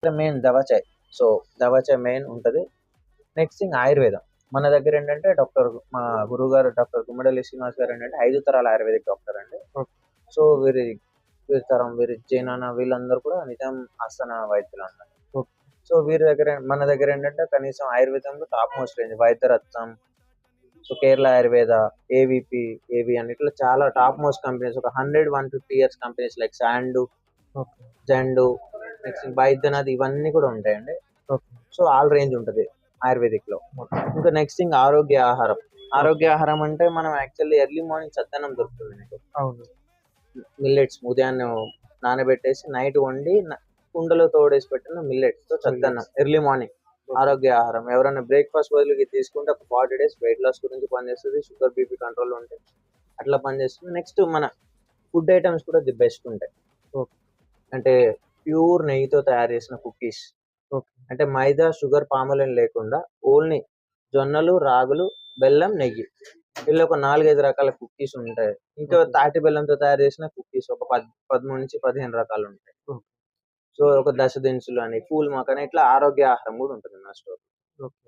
Main దవాచాయ్. So, దవాచాయ్ main ఉంటది. Next thing ఆయుర్వేదం. మన దగ్గరేంటంటే మా గురువుగారు డాక్టర్ గుమ్మడిల్లి శ్రీనివాస్ గారేంటంటే 5 తరాల ఆయుర్వేదిక్ డాక్టర్ అండి. ఓకే. సో, వీరి తరం జేనాన్న వీళ్ళందరూ కూడా నిజాం ఆస్థాన వైద్యులన్నమాట. ఓకే. సో, మన దగ్గరేంటంటే కనీసం ఆయుర్వేదంలో top most range Vaidyaratnam, so, Kerala Ayurveda, AVP, AVN ఇట్లా చాలా టాప్ మోస్ట్ కంపెనీస్ ఒక 100, 150 years companies like Sandu, okay. Zandu, next Baidyanath ఇవన్నీ కూడా ఉంటాయండి. ఓకే. సో, ఆల్ రేంజ్ ఉంటది ఆయుర్వేదిక్‌లో. ఓకే. ఇంకా నెక్స్ట్ థింగ్ ఆరోగ్య ఆహారం. ఆరోగ్య ఆహారం అంటే మనం యాక్చువల్లీ ఎర్లీ మార్నింగ్ చద్దన్నం దొరుకుతుంది మీకు. అవును. మిల్లెట్స్ ఉదయాన్నే నానబెట్టేసి నైట్ వండి కుండలో తోడేసి పెట్టిన మిల్లెట్స్‌తో చద్దన్నం ఎర్లీ మార్నింగ్ ఆరోగ్య ఆహారం. ఎవరైనా బ్రేక్‌ఫాస్ట్ బదులు ఇది తీసుకుంటే ఒక 40 డేస్ వెయిట్ లాస్ గురించి పనిచేస్తది. షుగర్, బీపీ కంట్రోల్‌లో ఉంటాయి. అట్లా పనిచేస్తుంది. నెక్స్ట్ మన ఫుడ్ ఐటెమ్స్ కూడా ది బెస్ట్ ఉంటాయి. ఓకే. అంటే ప్యూర్ నెయ్యితో తయారు చేసిన కుకీస్. ఓకే. అంటే మైదా, షుగర్, పామాయిల్ లేకుండా ఓన్లీ జొన్నలు, రాగులు, బెల్లం, నెయ్యి. ఇలా ఒక 4, 5 రకాల కుకీస్ ఉంటాయి. ఇంకా ఓకే. తాటి బెల్లంతో తయారు చేసిన కుకీస్ ఒక 13-15 రకాలుంటాయి. ఓకే. సో, ఒక దశ దినుసులు అని, పూల్ మకాని ఇట్లా ఆరోగ్య ఆహారం గూడా ఉంటుంది మన స్టోర్‌లో. ఓకే.